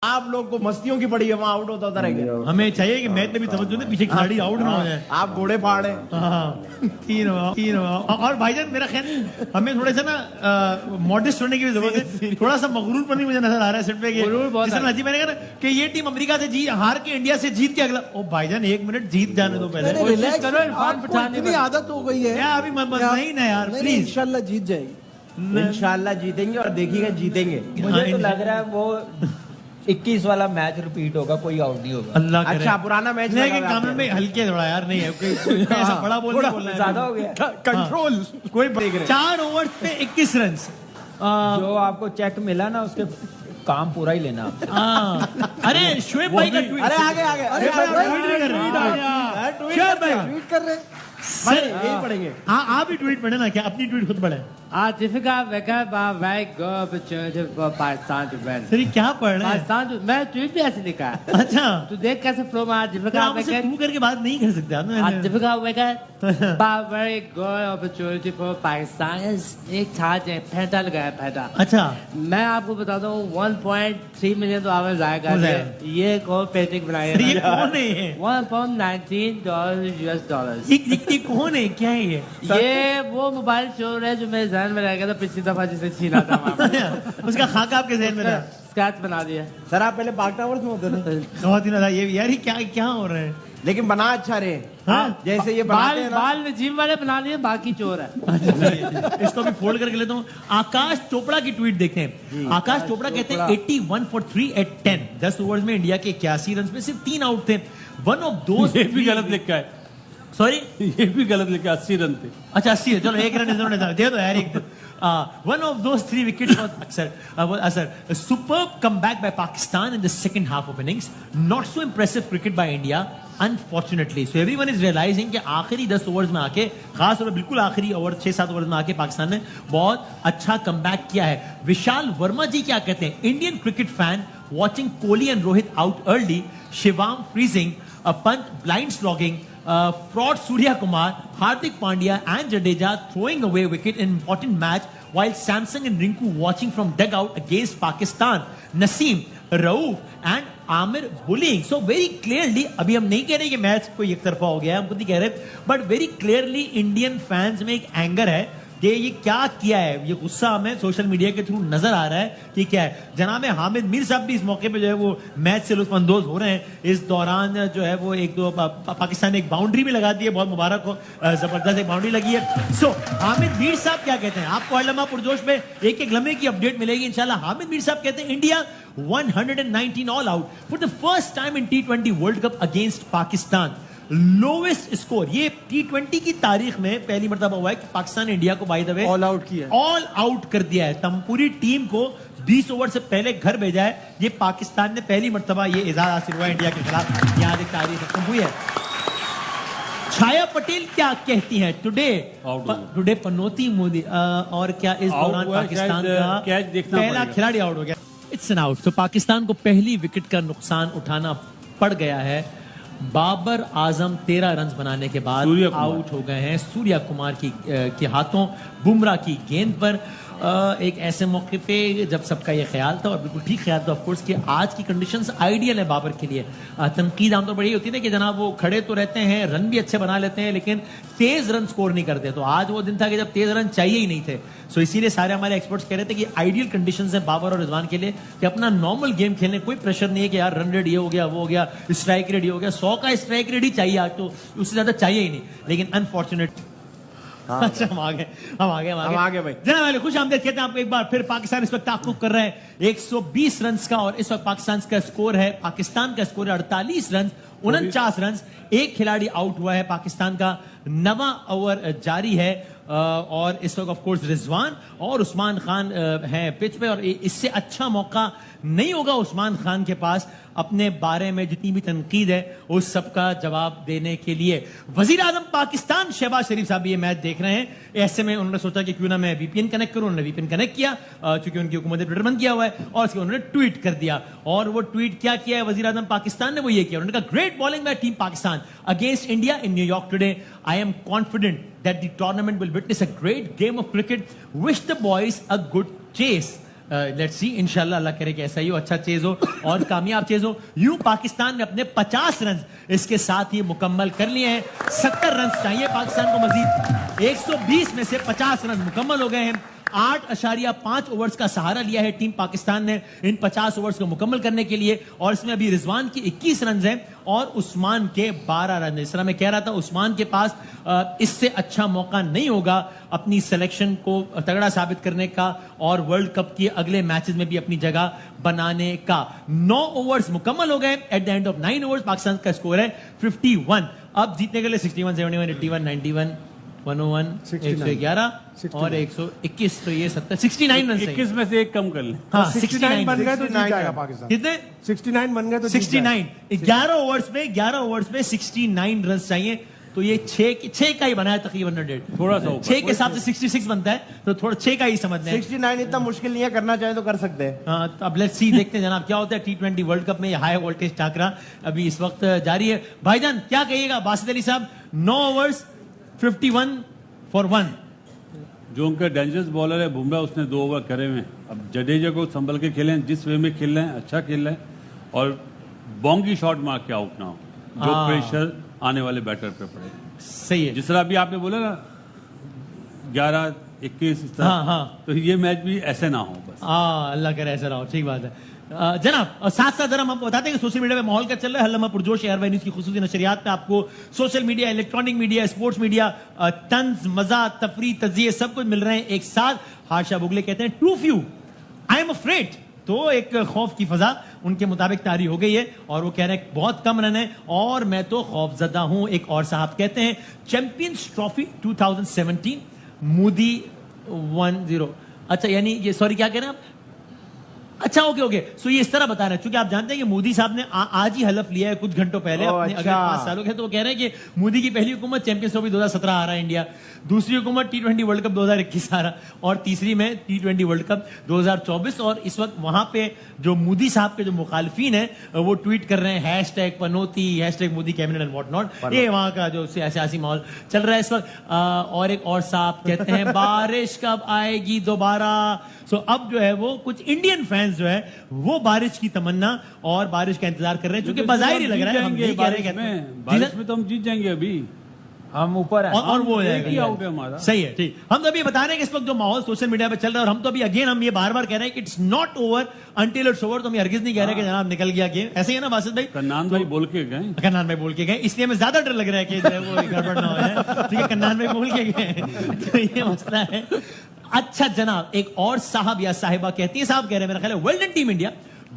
आप लोग को मस्तियों की पड़ी है, वहाँ आउट होता रहेगा। हमें चाहिए कि मैच में भी तवज्जो दे, पीछे खिलाड़ी आउट ना हो जाए। आप घोड़े फाड़े। तीन और भाईजान मेरा ख्याल हमें थोड़ा सा ना मॉडेस्ट होने की भी जरूरत है। थोड़ा सा मगरूर पनी मुझे नजर आ रहा है सेट पे। मैंने कहा कि ये टीम अमेरिका से जी हार के इंडिया से जीत के अगला। ओ भाईजान एक मिनट जीत जाने दो पहले। इतनी आदत हो गई है अभी नहीं ना यार प्लीज। इंशाल्लाह जीत जाएगी। इंशाल्लाह जीतेंगे और देखिएगा जीतेंगे। मुझे तो लग रहा है वो 21 वाला मैच रिपीट होगा, कोई आउट नहीं होगा। अल्लाह करे। अच्छा पुराना मैच लेकिन कामरान में हल्के थोड़ा यार नहीं है कोई ऐसा बड़ा बोल ज्यादा हो गया कंट्रोल। कोई 4 ओवर पे 21 रन। जो आपको चेक मिला ना उसके काम पूरा ही लेना। अरे शोएब भाई का ट्वीट। अरे आगे ट्वीट कर रहे हैं। यही पढ़ेंगे। आप भी ट्वीट पढ़े ना, क्या अपनी ट्वीट खुद पढ़े? difficult because very good opportunity for Pakistan to win. Sir क्या पढ़ रहे हैं? पाकिस्तान तो मैं ट्वीट भी ऐसे लिखा है। अच्छा तू देख कैसे फ्लो में difficult आपसे तू करके बात नहीं कर सकते आप। difficult wicket but very good opportunity for Pakistan is एक छाछ है, फेंटा लगाया फेंटा। अच्छा मैं आपको बताता हूँ 1.3 मिलियन तो आवाज आएगा। ये कौन पेंटिंग बनाई है? ये कौन है? $1.19 US। ये कौन है, क्या है ये वो मोबाइल चोर है जो मेरे ध्यान में रह गया था पिछली दफा जिसे छीना था। उसका खाका आपके जहन में था? स्केच बना दिया सर। आप पहले पाक टावर्स में होते थे। बहुत ही ना ये यार ये क्या हो रहा है? लेकिन बना अच्छा रहे। हाँ? जैसे ये बाल में जिम वाले बना लिए, बाकी चोर है। इसको भी फोल्ड करके लेता हूँ। आकाश चोपड़ा की ट्वीट देखते हैं। आकाश चोपड़ा कहते हैं 81 for 3 at 10। 10 ओवर्स में इंडिया के 81 रन में सिर्फ 3 आउट थे। वन ऑफ दोस्त ये भी गलत लिखा है। सॉरी ये भी गलत लिखा, 80 रन थे। अच्छा 80 है, चलो एक रन इन्होंने दे दो यार एक। One of those 3 wickets was a superb comeback by Pakistan in the second half of innings. Not so impressive cricket by India, unfortunately. So everyone is realizing कि आखिरी 10 ओवर्स में आके, खास तौर पर बिल्कुल आखिरी ओवर 6-7 ओवर्स में आके पाकिस्तान ने बहुत अच्छा कमबैक किया है। विशाल वर्मा जी क्या कहते हैं? Indian cricket fan watching Kohli and Rohit out early, Shivam freezing, Pant blind slogging, fraud Surya Kumar, Hardik Pandya and Jadeja throwing away wicket in important match, while Samson and Rinku watching from dugout against Pakistan, Naseem, Rauf and Amir bullying. So very clearly, अभी हम नहीं कह रहे कि match कोई एक तरफा हो गया है, हम खुद ही कह रहे, but very clearly Indian fans में एक एंगर है कि ये क्या किया है। ये गुस्सा हमें सोशल मीडिया के थ्रू नजर आ रहा है कि क्या है। जनाब हामिद मीर साहब भी इस मौके पे जो है वो मैच से लुत्फानंदोज हो रहे हैं। इस दौरान जो है वो एक दो पाकिस्तान ने एक बाउंड्री भी लगा दी है, बहुत मुबारक हो, जबरदस्त एक बाउंड्री लगी है। सो हामिद मीर साहब क्या कहते हैं? आपको हर लम्हा पुरजोश में एक एक लम्हे की अपडेट मिलेगी इंशाल्लाह। हामिद मीर साहब कहते हैं India 119 all out for the first time in T20 world cup against Pakistan. Lowest score ये T20 की तारीख में पहली मर्तबा हुआ है कि पाकिस्तान ने इंडिया को by the way all out किया, ऑल आउट कर दिया है। तम पूरी टीम को 20 ओवर से पहले घर भेजा है। ये पाकिस्तान ने पहली मर्तबा ये एजाज हासिल हुआ है इंडिया के खिलाफ। यहाँ एक तारीख खत्म हुई है। छाया पटेल क्या कहती हैं? टुडे पनोती मोदी और क्या इस दौरान पाकिस्तान का पहला खिलाड़ी आउट हो गया? It's an out. तो पाकिस्तान को पहली विकेट का नुकसान उठाना पड़ गया है। बाबर आजम 13 रन बनाने के बाद आउट हो गए हैं सूर्या कुमार के हाथों बुमराह की गेंद पर। एक ऐसे मौके पे जब सबका ये ख्याल था और बिल्कुल ठीक ख्याल था ऑफ कोर्स कि आज की कंडीशंस आइडियल है बाबर के लिए। तनकीद आमतौर पर यही होती है कि जनाब वो खड़े तो रहते हैं, रन भी अच्छे बना लेते हैं, लेकिन तेज रन स्कोर नहीं करते। तो आज वो दिन था कि जब तेज रन चाहिए ही नहीं थे। सो इसीलिए सारे हमारे एक्सपर्ट्स कह रहे थे कि आइडियल कंडीशंस है बाबर और रिजवान के लिए कि अपना नॉर्मल गेम खेलने, कोई प्रेशर नहीं है कि यार रन रेट ये हो गया, वो हो गया, स्ट्राइक रेट ये हो गया। 100 का स्ट्राइक रेट ही चाहिए आज, तो उससे ज्यादा चाहिए ही नहीं। लेकिन अनफॉर्चुनेट अच्छा हम आगे भाई। जनाब खुश आमदेद कहते हैं आपको एक बार फिर। पाकिस्तान इस वक्त ताक़ुब कर रहे हैं 120 रन का और इस वक्त पाकिस्तान का स्कोर है 48 रन, 49 रन। एक खिलाड़ी आउट हुआ है। पाकिस्तान का 9वां ओवर जारी है और इस वक्त ऑफ कोर्स रिजवान और उस्मान खान हैं पिच पे। और इससे अच्छा मौका नहीं होगा उस्मान खान के पास अपने बारे में जितनी भी तनकीद है उस सबका जवाब देने के लिए। वजीर आजम पाकिस्तान शहबाज शरीफ साहब ये मैच देख रहे हैं। ऐसे में उन्होंने सोचा कि क्यों ना मैं VPN कनेक्ट करूं। उन्होंने VPN कनेक्ट किया क्योंकि उनकी हुकूमत ने ट्विटर बंद किया हुआ है और उसके उन्होंने ट्वीट कर दिया। और वो ट्वीट क्या किया है वजीर आजम पाकिस्तान ने? वो ये किया, उन्होंने कहा great bowling bye team Pakistan against India in New York today. I am confident that the tournament will witness a great game of cricket. Wish the boys a good chase. Let's see, इंशाल्लाह अल्लाह करे कि ऐसा ही हो, अच्छा चेज हो और कामयाब chase हो। यूं पाकिस्तान ने अपने 50 रन इसके साथ ही मुकम्मल कर लिए हैं। 70 रन चाहिए पाकिस्तान को मजीद, 120 में से 50 रन मुकम्मल हो गए हैं। 8.5 ओवर्स का सहारा लिया है टीम पाकिस्तान ने इन 50 ओवर्स को मुकम्मल करने के लिए, और इसमें अभी रिजवान की 21 रन हैं और उस्मान के 12 रन। इस तरह मैं कह रहा था उस्मान के पास इससे अच्छा मौका नहीं होगा अपनी सिलेक्शन को तगड़ा साबित करने का और वर्ल्ड कप के अगले मैचेस में भी अपनी जगह बनाने का। 9 ओवर्स मुकम्मल हो गए। At the end of 9 overs Pakistan का स्कोर है 51। अब जीतने के लिए 61, 71, 81, 91, 101, 111 और 121, तो ये 69 रन 21 में से एक कम कर लें। हाँ 69 बन 69 गए तो जीत जाएगा पाकिस्तान। कितने 69 बन गए तो जीत 69 11 ओवर्स में 69 रन चाहिए, तो ये 6 का ही बना है तकरीबन 100। थोड़ा सा ऊपर। 6 के हिसाब से 66 बनता है, तो थोड़ा 6 का ही समझना है। 69 इतना मुश्किल नहीं है, करना चाहे तो कर सकते हैं। हाँ, तो अब लेट्स सी, देखते हैं जनाब क्या होता है T20 वर्ल्ड कप में। ये हाई वोल्टेज टाकरा अभी इस वक्त जारी है। भाईजान क्या कहिएगा बासित अली साहब? 9 ओवर्स 51 फॉर 1। जो उनका डेंजरस बॉलर है बुमराह, उसने 2 ओवर करे हुए हैं। अब जडेजा को संभल के खेलें, जिस वे में खेल रहे हैं अच्छा खेल रहे हैं, और बोंगी शॉट मार के आउट ना हो, जो प्रेशर आने वाले बैटर पे पड़े। सही है। जिस तरह अभी आपने बोला ना 11, 21 इस तरह, हाँ। तो ये मैच भी ऐसे ना हो बस। अल्लाह करे ऐसा रहो, ठीक बात है। जनाब, और साथ साथ जरा हम बताते हैं कि सोशल मीडिया पे माहौल क्या चल रहा है। हल्लमा पुरजोश एयरवाई न्यूज की खुसूसी नशरियात पे आपको social media, electronic media, sports media, तंज, मजा, तफरी, तजिए सब कुछ मिल रहे हैं एक साथ। हाशा बुगले कहते हैं too few I am afraid, तो एक खौफ की फजा उनके मुताबिक तारी हो गई है और वो कह रहे हैं बहुत कम रन है और मैं तो खौफजदा हूं। एक और साहब कहते हैं चैंपियंस ट्रॉफी 2017 मोदी 10। अच्छा, यानी ये सॉरी क्या कह रहे हैं आप? अच्छा, ओके। सो ये इस तरह बता रहे हैं, क्योंकि आप जानते हैं कि मोदी साहब ने आज ही हलफ लिया है कुछ घंटों पहले अपने अगले 5 सालों के, तो वो कह रहे हैं कि मोदी की पहली हुकूमत चैंपियंस ट्रॉफी 2017 आ रहा है इंडिया, दूसरी हुकूमत T20 वर्ल्ड कप 2021 आ रहा, और तीसरी में T20 वर्ल्ड कप 2024। और इस वक्त वहां पे जो मोदी साहब के जो मुखालफीन है वो ट्वीट कर रहे हैं hashtag Panauti, hashtag Modi cabinet and what not. ये वहां का जो सियासी माहौल चल रहा है इस वक्त। और एक और साहब कहते हैं बारिश कब आएगी दोबारा। सो अब जो है वो कुछ इंडियन फैंस जो है वो बारिश की तमन्ना और बारिश का इंतजार कर रहे हैं, क्योंकि बाज़ाहिर ही लग रहा है हम नहीं कह रहे बारिश में तो हम जीत जाएंगे अभी, हम ऊपर हैं और वो एक ही आउट है हमारा। सही है, ठीक। हम तो अभी बता रहे हैं कि इस वक्त जो माहौल सोशल मीडिया पे चल रहा है, और हम तो अभी अगेन हम ये बार-बार कह रहे हैं कि it's not over until it's over. तो हम हरगिज नहीं कह रहे कि जनाब निकल गया गेम, ऐसे ही है ना बासित भाई? कन्नान भाई बोल के गए, कन्नान भाई बोल के गए, इसलिए हमें ज्यादा डर लग रहा है कि जो है वो गड़बड़ ना हो जाए। ठीक है, कन्नान भाई बोल के गए, तो ये मसला है। अच्छा जनाब, एक और साहब या साहिबा कहती है, साहब कह रहे हैं मेरा ख्याल है, well done team India,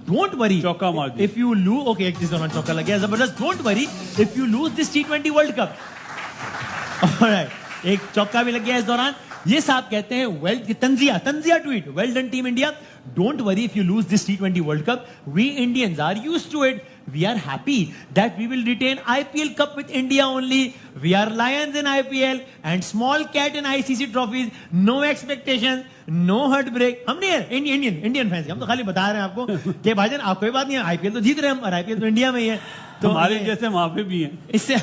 don't worry चौका मार दिया इफ यू लूज। ओके, एक चीज चौका लग गया जबरदस्त। Don't worry if you lose this T20 world cup. Alright, एक चौका भी लग गया इस दौरान। ये साहब कहते हैं वेल, तंजिया tweet, well done team India, don't worry if you lose this T20 world cup, we Indians are used to it, we are happy that we will retain IPL cup with India only, we are lions in IPL and small cat in ICC trophies, no expectations, no heartbreak। हम नहीं है Indian fans, हम तो खाली बता रहे हैं आपको कि भाईजान आप कोई बात नहीं है, IPL तो जीत रहे हैं हम, और IPL तो इंडिया में ही है, तो हमारे जैसे वहां पे भी हैं। इससे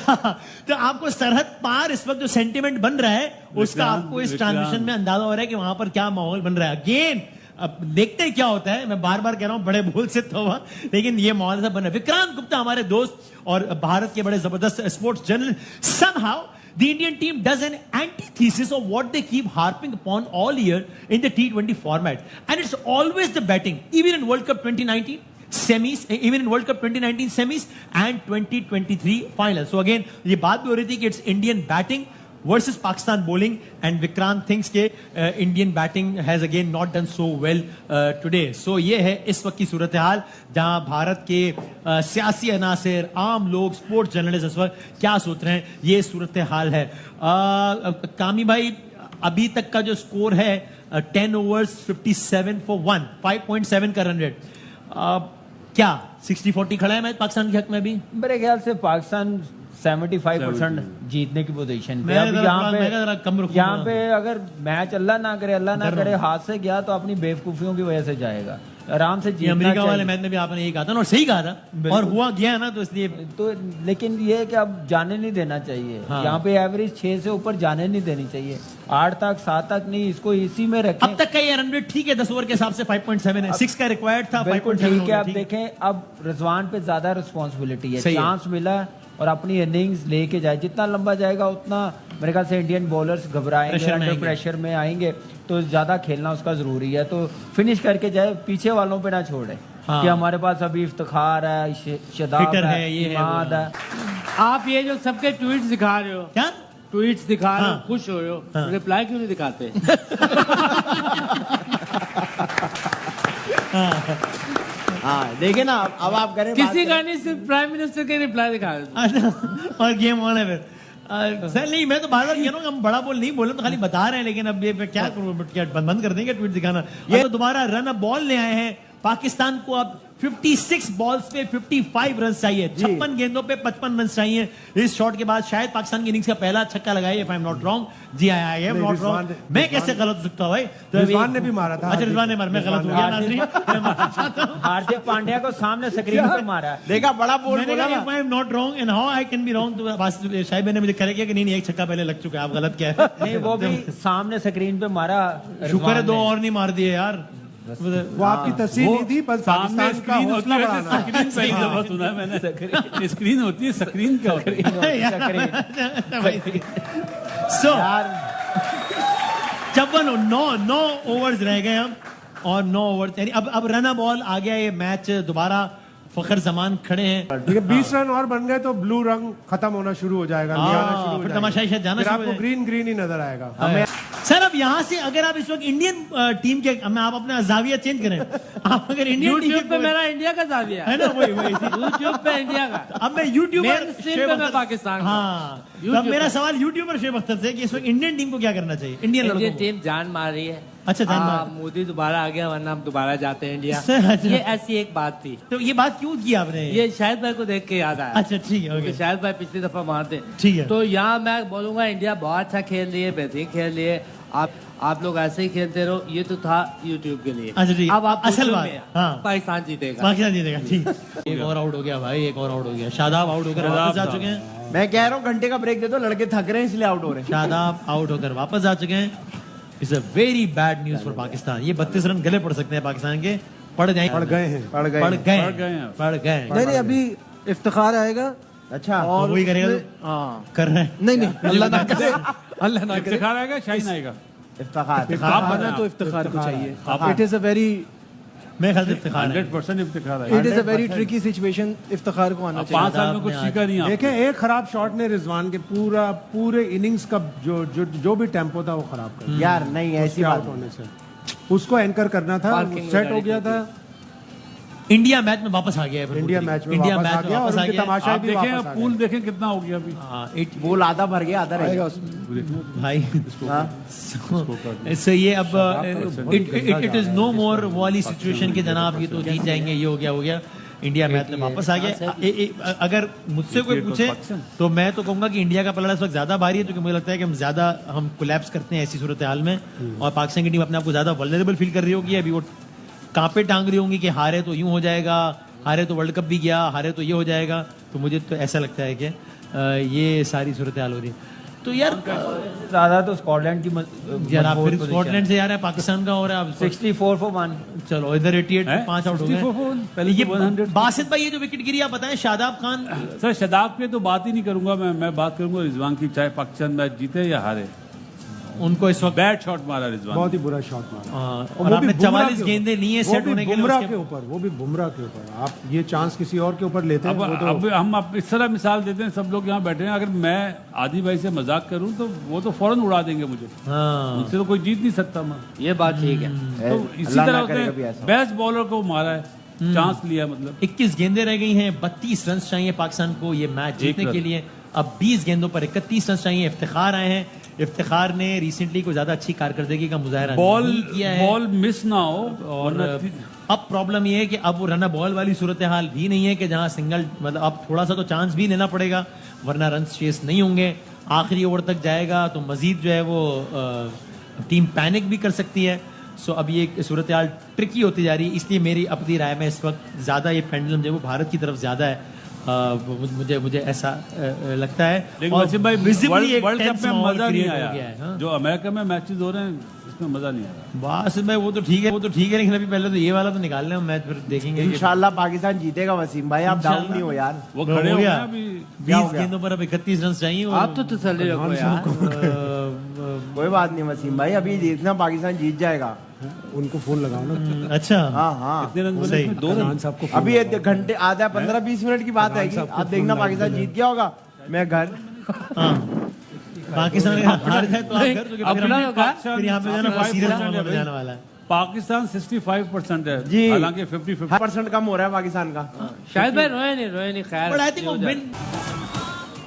तो आपको सरहद पार इस वक्त जो सेंटिमेंट बन रहा है उसका आपको इस ट्रांजिशन में अंदाजा हो रहा है कि वहां पर क्या माहौल बन रहा है। अगेन अब देखते हैं क्या होता है, मैं बार बार कह रहा हूं बड़े भूल से तो हुआ, लेकिन ये माहौल ऐसा बन रहा है। विक्रांत गुप्ता हमारे दोस्त और भारत के बड़े जबरदस्त sports journalist, somehow the Indian team does an antithesis of what they keep harping upon all year in the T20 format, and it's always the batting, even in World Cup 2019 semis, even in World Cup 2019 semis and 2023 finals. So again ये बात भी हो रही थी कि it's Indian batting versus Pakistan bowling, and Vikrant thinks के Indian batting has again not done so well today. So ये है इस वक्त की सूरत हाल, जहां भारत के सियासी अनासिर, आम लोग, स्पोर्ट्स जर्नलिस्ट इस वक्त क्या सोच रहे हैं, ये सूरत हाल है। कामी भाई, अभी तक का जो स्कोर है 10 overs 57 for 1, 5.7 का रन रेट, क्या 60-40 खड़ा है मैच पाकिस्तान के हक में? भी मेरे ख्याल से पाकिस्तान 75% जीतने की पोजीशन पे। अब यहाँ पे अगर मैच अल्लाह ना करे हाथ से गया तो अपनी बेवकूफियों की वजह से जाएगा। आराम से ये जीतना अमेरिका वाले चाहिए। मैच में भी आपने यही कहा था ना, और सही कहा था, और हुआ गया ना, तो इसलिए तो लेकिन ये है कि अब जाने नहीं देना चाहिए। हाँ। यहाँ पे एवरेज 6 से ऊपर जाने नहीं देनी चाहिए, 8 तक 7 तक नहीं, इसको इसी में रखें। अब तक का ये रन रेट ठीक है, 10 ओवर के हिसाब से 5.7 है, 6 का रिक्वायर्ड था, बिल्कुल 5.7 ठीक है। हो अब गया, ठीक देखें, अब रिजवान पे ज्यादा रिस्पॉन्सिबिलिटी है, सही है। चांस मिला है और अपनी इनिंग्स लेके जाए, जितना लंबा जाएगा उतना मेरे ख्याल से इंडियन बॉलर्स घबराएंगे, प्रेशर में अंडर आएंगे। प्रेशर में आएंगे, तो ज्यादा खेलना उसका जरूरी है। तो फिनिश करके जाए, पीछे वालों पे ना छोड़े हाँ। कि हमारे पास अभी इफ्तिखार है, शदाब हिटर है, है, ये है, इमाद वो है। आप ये जो सबके ट्वीट्स दिखा रहे हो, क्या ट्वीट्स दिखा रहे हो, हाँ। खुश हो रहे हो, हाँ। रिप्लाई क्यों नहीं दिखाते? हाँ देखिए ना, अब आप करें किसी का नहीं, सिर्फ प्राइम मिनिस्टर के रिप्लाई दिखा रहे हो। अच्छा, और गेम ऑन है फिर। सर नहीं, मैं तो बार बार कह रहा हूँ, हम बड़ा बोल नहीं बोले, तो खाली बता रहे हैं, लेकिन अब ये मैं क्या करूँ, क्या बंद कर देंगे ट्वीट दिखाना? ये तो दोबारा रन अप बॉल ले आए हैं पाकिस्तान को। अब 56 बॉल्स पे 55 रन चाहिए, 56 गेंदों पे 55 रन चाहिए। इस शॉट के बाद शायद पाकिस्तान की इनिंग्स का पहला छक्का लगाए, if I am not wrong. जी आई एम नॉट रॉन्ग। मैं कैसे गलत हो सकता हूँ भाई? तो रिजवान ने भी मारा था। अच्छा, रिजवान ने मारा, मैं गलत हो गया नाज़रीन। मैं माफी चाहता हूं। हार्दिक पांड्या को सामने स्क्रीन पे मारा है। देखा, बड़ा बोल मैंने बोला कहा ना। if I am not wrong and how I can be wrong, तो बस शायद मैंने मुझे करेक्ट किया कि नहीं, एक छक्का पहले लग चुका है, आप गलत क्या है? नहीं, वो भी सामने स्क्रीन पे मारा। शुक्र है दो रिजवान और नहीं मार दिए यार। वो आपकी तस्वीर नहीं थी, बस सामने पाकिस्तान का स्क्रीन होती हौसला है, बढ़ाना। स्क्रीन पहली दफा सुना है मैंने। स्क्रीन होती है, स्क्रीन क्या होता है? ने। सो 9 ओवर्स रह गए हम, और 9 ओवर यानी अब रन बॉल आ गया, ये मैच दोबारा फखर जमान खड़े हैं। ठीक है, 20 रन और बन गए तो ब्लू रंग खत्म होना शुरू हो जाएगा, हाँ, लियाना शुरू हो फिर जाएगा। तमाशाई शायद जाना फिर शुरू हो आपको जाए। ग्रीन ग्रीन ही नजर आएगा। हमें सर, अब यहाँ से अगर आप इस वक्त इंडियन टीम के, आप अपना जाविया चेंज करें, आप अगर इंडियन टीम यूट्यूब पे मेरा इंडिया का जाविया है ना, वही यूट्यूब पे इंडिया का। अब मैं यूट्यूबर Mainstream पे मैं पाकिस्तान का। हाँ, तो अब YouTube मेरा पे। सवाल यूट्यूबर शेब अख्तर से कि इस वक्त इंडियन टीम को क्या करना चाहिए, इंडियन लड़कों इंडियन को? टीम जान मार रही है। अच्छा, जान मार। मोदी दोबारा आ गया, वरना हम दोबारा जाते हैं इंडिया। सर, अच्छा। ये ऐसी एक बात थी। तो ये बात क्यों की आपने? ये शाहिद भाई को देख के याद आया। अच्छा, ठीक है, क्योंकि ओके, शाहिद भाई पिछली दफा मारते। ठीक है। तो यहाँ मैं बोलूंगा, इंडिया बहुत अच्छा खेल रही है, बेहतरीन खेल रही है। आप लोग ऐसे ही खेलते रहो। ये तो था यूट्यूब के लिए। अच्छा, ठीक। अब आप असल YouTube बात, में हाँ। पाकिस्तान जीतेगा। पाकिस्तान जीतेगा, ठीक। एक और आउट हो गया भाई, एक और आउट हो गया। शादाब आउट होकर वापस आ चुके हैं। मैं कह रहा हूँ घंटे का ब्रेक दे दो, लड़के थक रहे हैं इसलिए आउट हो रहे हैं। शादाब आउट होकर वापस आ चुके हैं। It's a very bad news for Pakistan. ये 32 रन गले पड़ सकते हैं पाकिस्तान के, पड़ जाएंगे, पड़ गए हैं। पड़ गए नहीं नहीं, अभी इफ्तिखार आएगा। अच्छा, और वही करेगा उसमें- तो? हाँ, कर रहे हैं। नहीं नहीं, अल्लाह ना करे, अल्लाह ना करे। इफ्तिखार आएगा, शाहीन आएगा। इफ्तिखार। इफ्तिखार आना तो इफ्तिखार को चाहिए। इट इज अ वेरी मेरे ख्याल से इफ्तिखार है। 100% इफ्तिखार आएगा। It is a very tricky situation. Iftikhar को आना अब चाहिए। 5 साल में कुछ सीखा नहीं आपने। देखें, एक खराब शॉट ने रिजवान के पूरे इनिंग्स का जो भी टेम्पो था वो खराब कर दिया। यार नहीं ऐसी आउट बात होने से उसको एंकर करना था, Parking सेट हो में गया था। इंडिया मैच में वापस आ गया है फिर इंडिया पूरी। मैच में इंडिया वापस आ मैच में गया और वापस आ उनके गया। तमाशा आप भी देखें, वापस आ पूल गए। देखें कितना हो गया अभी। हाँ, बोल आधा भर गया, आधा रह आएगा गया। उसमें। भाई इससे ये अब इट इज नो मोर वो वाली सिचुएशन की जनाब ये तो जीत जाएंगे, ये हो गया। इंडिया मैच में वापस आ गया। अगर मुझसे कोई पूछे तो मैं तो कहूंगा कि इंडिया का पलड़ा इस वक्त ज्यादा भारी है, क्योंकि मुझे लगता है कि हम कोलैप्स करते हैं ऐसी सूरत हाल में, और पाकिस्तान की टीम अपने आप को ज्यादा वल्नरेबल फील कर रही होगी। अभी वो कांपे टांग रही होंगी कि हारे तो यूं हो जाएगा, हारे तो वर्ल्ड कप भी गया, हारे तो ये हो जाएगा। तो मुझे तो ऐसा लगता है कि ये सारी सूरत हाल हो रही है। तो यार ज्यादा तो स्कॉटलैंड की यार आप फिर स्कॉटलैंड से यार है, पाकिस्तान का हो रहा है। अब 64 for 1। चलो इधर 88 हैं? 5 आउट हो 64 for गए। 1, पहले ये तो 100 बासित भाई, ये जो विकेट गिरी आप बताएं, शादाब खान। सर शदाब पे तो बात ही नहीं करूंगा मैं बात करूंगा रिजवान की, चाहे पाकिस्तान मैच जीते या हारे। उनको इस वक्त बैड शॉट मारा रिजवान। बहुत ही बुरा शॉट मारा। और वो भी आपने बुमराह 44 के गेंदें ली हैं वो सेट भी होने के लिए बुमराह उसके- के ऊपर, वो भी बुमराह के ऊपर। आप ये चांस किसी और के ऊपर लेते हैं अब वो तो अब हम इस तरह मिसाल देते हैं, सब लोग यहाँ बैठे हैं, अगर मैं आदि भाई से मजाक करूं तो वो तो फौरन उड़ा देंगे मुझे। हाँ, उनसे तो कोई जीत नहीं सकता मैं। ये बात ठीक है। तो इसी अल्लाह तरह ना करे कभी उसने ऐसा। बेस्ट बॉलर को मारा है, चांस लिया मतलब। 21 गेंदें रह गई हैं, 32 रन चाहिए पाकिस्तान को ये मैच जीतने रन। के लिए। अब 20 गेंदों पर 31 रन चाहिए। इफ्तिखार आए हैं। इफ्तिखार ने रिसेंटली कोई ज्यादा अच्छी कारकर्दगी का मुजाहरा बॉल नहीं किया है। बॉल मिस ना हो और और अब प्रॉब्लम ये है कि अब वो रन बॉल वाली सूरत हाल भी नहीं है कि जहां सिंगल, मतलब अब थोड़ा सा तो चांस भी लेना पड़ेगा, वरना रन चेस नहीं होंगे। आखिरी ओवर तक जाएगा तो मजीद जो है वो टीम पैनिक भी कर सकती है। सो अब ये सूरत हाल ट्रिकी होती जा रही है, इसलिए मेरी अपनी राय में इस वक्त ज्यादा ये पेंडुलम जो है वो भारत की तरफ ज्यादा है। मुझे ऐसा लगता है। लेकिन वसीम भाई visibly एक वर्ल्ड कप tense में माहौल मजा नहीं create हो गया आया, है, हाँ। जो अमेरिका में मैचेस हो रहे हैं इसमें मजा नहीं आया। बस मैं वो तो ठीक है लेकिन अभी पहले तो ये वाला तो निकाल लें मैच, फिर देखेंगे कि- इंशाल्लाह पाकिस्तान जीतेगा वसीम भाई, आप डाउन नहीं हो यार। वो हो खड़े हो गए गया। अभी। 20 गेंदों पर अब 31 रन चाहिए। आप तो तसल्ली रखो यार। कोई बात नहीं वसीम भाई, अभी देखना पाकिस्तान जीत जाएगा। उनको फोन लगाओ ना। अच्छा हाँ हाँ, कितने रन बने सही। इसमें? 2 रन। खान साहब को अभी एक घंटे आधा 15-20 मिनट की बात है कि आप देखना पाकिस्तान जीत गया होगा। मैं घर हाँ पाकिस्तान हार जाए तो आप घर तो अपना होगा। फिर यहाँ पे जाना 65% है जाने वाला है। पाकिस्तान 65% है जी। हालांकि 50-50 % कम हो रहा है पाकिस्तान का। शायद भाई रोए नहीं खैर। बट आई थिंक वो विन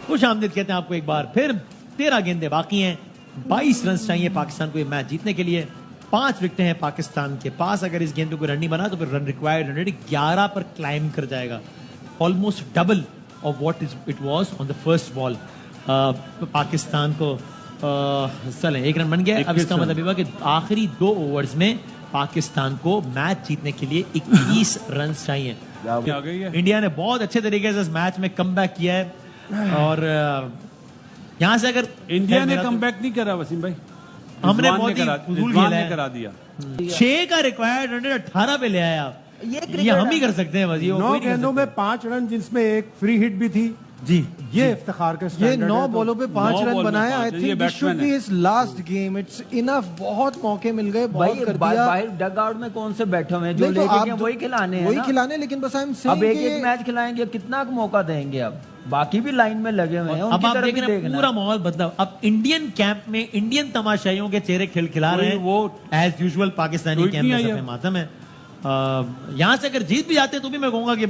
खुश आमदीद कहते हैं आपको एक बार फिर। 13 गेंदें बाकी हैं, 22 रन चाहिए पाकिस्तान को ये मैच जीतने के लिए। 5 विकेटें हैं पाकिस्तान के पास। अगर इस गेंद पे कोई रन नहीं बना तो फिर रन रिक्वायर्ड 11 पर क्लाइम कर जाएगा, almost double of what it was on the first ball. Pakistan को चलें 1 रन बन गया। अब इसका मतलब ये हुआ कि आखिरी 2 ओवर्स में पाकिस्तान को मैच जीतने के लिए 21 रन चाहिए। आ गई है। इंडिया ने बहुत अच्छे तरीके से इस मैच में कमबैक किया है और यहां से अगर इंडिया ने कमबैक नहीं करा वसीम भाई, हमने रिजवान बहुत ही फजूल रिजवान खेला ने है। करा दिया। 6 का रिक्वायर्ड 18 पे ले आया आप। ये हम ही कर सकते हैं बस, ये 9 गेंदों में 5 रन जिसमें एक फ्री हिट भी थी। जी ये इफ्तिखार के ये स्टैंडर्ड 9 है तो- बॉलों पे 5 9 रन बॉल में बनाया। 5 आई ये think this should batsman be है। His last game. It's enough, बहुत मौके मिल गए, भाई बहुत कर दिया। बाहर डग आउट में कौन से बैठे हुए हैं जो नहीं तो लेके आप गए वही खिलाने हैं वही ना। खिलाने, लेकिन बस आई एम अब सेइंग एक मैच खिलाएंगे, कितना मौका देंगे? अब बाकी भी लाइन में लगे हुए हैं, अब उनकी आप तरफ देख भी रहे हैं देखना पूरा है। माहौल बदला। अब इंडियन कैंप में इंडियन तमाशाइयों के चेहरे खिलखिला रहे हैं, वो as usual Pakistani tweet camp नहीं में आई सफे है। मातम है। यहाँ से अगर जीत भी जाते हैं तो भी मैं कहूंगा कि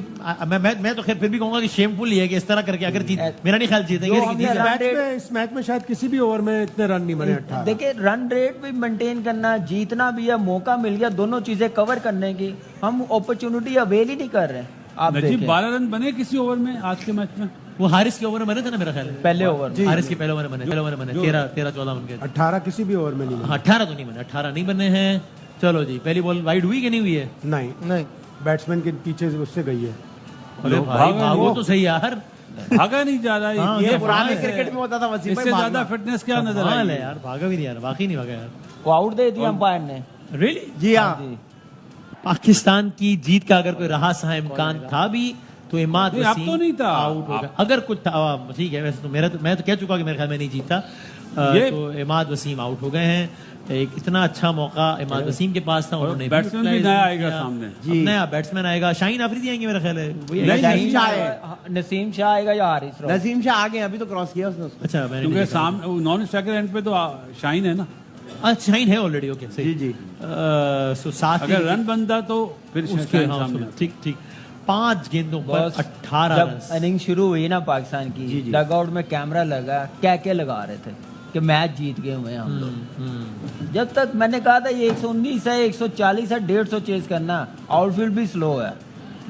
मैं तो खैर फिर भी कहूंगा कि शेमफुल ही है कि इस तरह करके अगर जीत, मेरा नहीं ख्याल जीतेंगे जो लेकिन हमने जीत रन जाए। इस मैच में शायद किसी भी ओवर में इतने रन नहीं बने। 18 देखिए रन रेट भी मेंटेन करना, जीतना भी है, मौका मिल गया दोनों चीजें कवर करने की, हम अपॉर्चुनिटी अवेल ही नहीं कर रहे हैं। आप नजीब देखिए 12 रन बने किसी ओवर में आज के मैच में। वो हारिस के ओवर में बने थे ना मेरा ख्याल है। पहले ओवर हारिस के पहले ओवर में बने 13-14 उनके। 18 किसी भी ओवर में नहीं बने। 18 तो नहीं बने, 18 नहीं बने हैं। चलो जी, पहली बॉल वाइड हुई कि नहीं हुई है? नहीं नहीं, बैट्समैन के पीछे से उससे गई है। अरे भाई भागो तो सही यार। भागा नहीं जा रहा हाँ, है ये ये पुराने कमाल है। क्रिकेट में होता था वसीम भाई, इससे ज्यादा भागना। फिटनेस क्या नजर कमाल आई है यार, भागा भी नहीं यार, वाकई नहीं भागा यार। को आउट दे दिया अंपायर ने। रियली? जी हाँ, पाकिस्तान की जीत का अगर कोई रहा सहा इम्कान था भी तो इमाद नहीं, अब वसीम तो नहीं था। आउट हो गया। अगर कुछ था, ठीक है वैसे तो मैं तो कह चुका कि मेरे ख्याल में नहीं जीता। ये- तो इमाद वसीम आउट हो गए हैं। एक इतना अच्छा मौका इमाद वसीम के पास था, उन्होंने बैट्समैन भी utilize नया नहीं आएगा किया। सामने। अब नया बैट्समैन आएगा, शाहीन आफरीदी आएंगे मेरा ख्याल है। वही नहीं, आएगा। नसीम शाह है। नसीम शाह आएगा या हारिस रॉफ? नसीम शाह आ गए, अभी तो क्रॉस किया उसने उसको। अच्छा मैंने क्योंकि नहीं देखा। सामने नॉन स्ट्राइकर एंड पे तो शाइन है ना। अच्छा शाहीन है ऑलरेडी, ओके सही। जी जी, सो साथ अगर ही रन बनता तो फिर उसके शाइन हाँ, सामने आता। ठीक ठीक 5 गेंदों पर बस 18 जब रन। इनिंग शुरू हुई ना पाकिस्तान जी, की, जी। डग आउट में कैमरा लगा, क्या लगा रहे थे कि मैच जीत गए हुए हैं हम लोग। जब तक मैंने कहा था ये 119 है, 140 है, 150 चेज करना, आउटफील्ड भी स्लो है,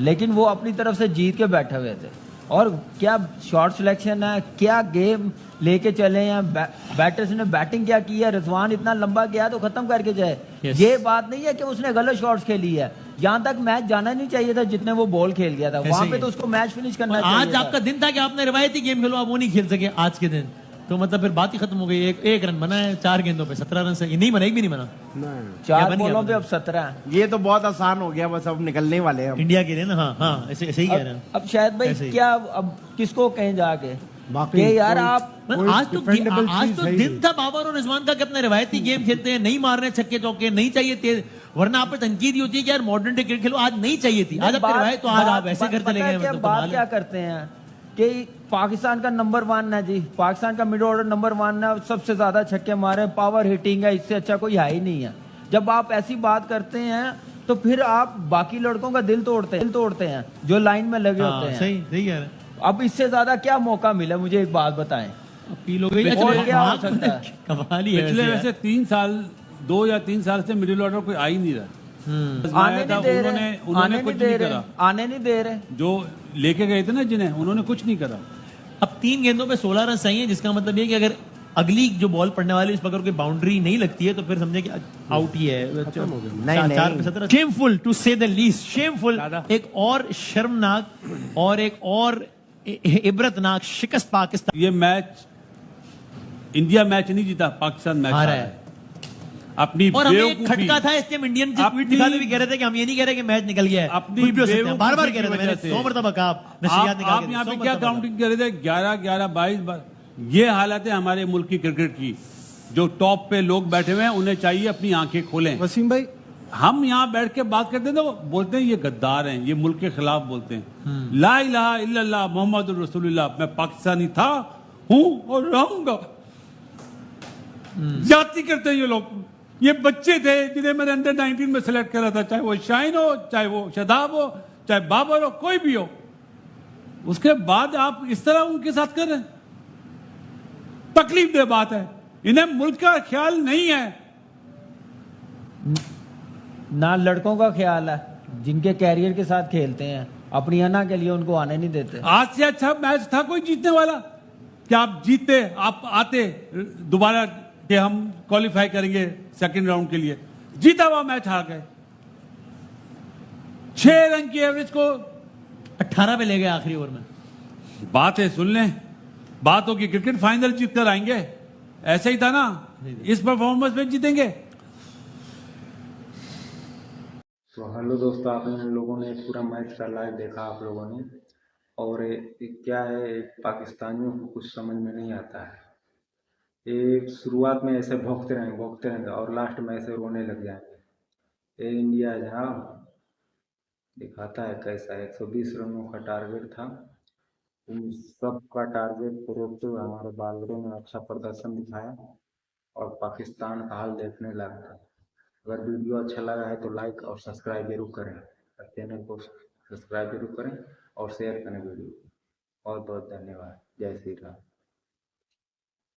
लेकिन वो अपनी तरफ से जीत के बैठे हुए थे। और क्या शॉट सिलेक्शन है, क्या गेम लेके चले हैं, बैटर्स ने बैटिंग क्या की है, रिजवान इतना लंबा गया तो खत्म करके जाए। Yes. ये बात नहीं है कि उसने गलत शॉट्स खेली है, यहाँ तक मैच जाना नहीं चाहिए था जितने वो बॉल खेल गया था, वहां ही पे है। तो उसको मैच फिनिश करना और चाहिए आज था। आपका दिन था कि आपने रिवायती गेम खेलो, आप वो नहीं खेल सके आज के दिन, तो मतलब फिर बात ही खत्म हो गई। एक रन बना है 4 गेंदों पे, 17 रन से ये नहीं बना, एक भी नहीं बना नहीं। क्या 4 बन गया बॉलों पे मतलब? अब 17 है। ये तो बहुत आसान हो गया, बस अब निकलने वाले हैं हम। इंडिया के लिए ना। हाँ हाँ ऐसे ऐसे ही कह रहे हैं। अब शायद भाई ऐसे ही। क्या अब किसको कहें जाके बाकी कि यार कोई- आप कोई आज तो defendable आज चीज तो है ही दिन नहीं। था बाबर और रिजवान का कि अपने रिवायती गेम खेलते हैं, नहीं मार रहे छक्के चौके, नहीं चाहिए तेज, वरना आप पे तनकीद ही होती है कि यार मॉडर्न डे क्रिकेट खेलो, आज नहीं चाहिए थी। आज आपकी रिवायत तो आज आप ऐसे घर चले गए, मतलब बात कमाल क्या है। करते हैं कि पाकिस्तान का नंबर 1 है जी, पाकिस्तान का मिड ऑर्डर नंबर 1 है, सबसे ज्यादा छक्के मारे, पावर हिटिंग है, इससे अच्छा कोई है ही नहीं है। जब आप ऐसी बात करते हैं तो फिर आप बाकी लड़कों का दिल तोड़ते हैं जो लाइन में लगे हाँ, होते हैं। सही सही कह रहे हैं। अब इससे ज्यादा क्या मौका मिला, मुझे एक बात बताएं। अपील हो गई। और अच्छा, क्या हो हाँ, सकता है? कमाल ही है पिछले वैसे वैसे 3 साल 2 या 3 साल से मिडिल ऑर्डर कोई आ ही नहीं रहा। आने आया था, नहीं दे रहे, उन्होंने आने कुछ नहीं दे नहीं रहे, करा। आने नहीं दे रहे। जो लेके गए थे ना जिन्हें, उन्होंने कुछ नहीं करा। अब 3 गेंदों पे 16 रन चाहिए, जिसका मतलब ये कि अगर अगली जो बॉल पड़ने वाली इस पर अगर कोई बाउंड्री नहीं लगती है तो फिर समझे कि आउट ही है। नहीं। शेमफुल टू से द लीस्ट, शेमफुल। दादा। एक और शर्मनाक और एक और इबरतनाक शिकस्त पाकिस्तान ये मैच इंडिया मैच नहीं जीता, पाकिस्तान मैच हारा हारा है। है। अपनी और हमें एक बेवकूफी, खटका था, इसलिए हम इंडियन ट्वीट अपनी- दिखाते भी कह रहे थे कि हम ये नहीं कह रहे कि मैच निकल गया है, अपनी कुछ भी हो सकता है। बार बार बेवकूफी कह रहे थे, की मैंने वजह से। 100 मरतबा कहा, नशियात निकाल आप के यहाँ पे 100 क्या मरतबा काउंटिंग कर रहे थे? 11-11, 22 बार। ये हालत है हमारे मुल्क की क्रिकेट की। जो टॉप पे लोग बैठे हुए हैं उन्हें चाहिए अपनी आंखें खोलें। वसीम भाई, हम यहाँ बैठ के बात करते हैं तो बोलते हैं ये गद्दार हैं, ये मुल्क के खिलाफ बोलते हैं। ला इलाहा इल्लल्लाह मोहम्मद रसूलुल्लाह, मैं पाकिस्तानी था, हूं और रहूंगा। जाति करते हैं ये लोग। ये बच्चे थे जिन्हें मैंने अंडर 19 में सिलेक्ट करा था, चाहे वो शाहीन हो, चाहे वो शदाब हो, चाहे बाबर हो, कोई भी हो। उसके बाद आप इस तरह उनके साथ कर रहे हैं, तकलीफ दे बात है। इन्हें मुल्क का ख्याल नहीं है। ना लड़कों का ख्याल है जिनके कैरियर के साथ खेलते हैं, अपनी अना के लिए उनको आने नहीं देते। आज से अच्छा मैच था कोई जीतने वाला? क्या आप जीतते, आप आते दोबारा कि हम क्वालिफाई करेंगे सेकंड राउंड के लिए? जीता हुआ मैच हार गए। 6 रन की एवरेज को 18 पे ले गए आखिरी ओवर में। बात है, सुन लें, बात हो कि क्रिकेट फाइनल जीत कर आएंगे, ऐसे ही था ना? इस परफॉर्मेंस में जीतेंगे। तो हेलो दोस्तों, आपने लोगों ने पूरा मैच का लाइव देखा आप लोगों ने। और क्या है, पाकिस्तानियों को कुछ समझ में नहीं आता है। ये शुरुआत में ऐसे भौंकते रहेंगे और लास्ट में ऐसे रोने लग जाएंगे। ये इंडिया जनाब दिखाता है कैसा है। 120 रनों का टारगेट था, उन सब का टारगेट को रोकते हुए हमारे बॉलरों ने अच्छा प्रदर्शन दिखाया और पाकिस्तान का हाल देखने लायक था। अगर वीडियो अच्छा लगा है तो लाइक और सब्सक्राइब जरूर करें, चैनल को सब्सक्राइब जरूर करें और शेयर करें वीडियो। बहुत बहुत धन्यवाद। जय श्री राम।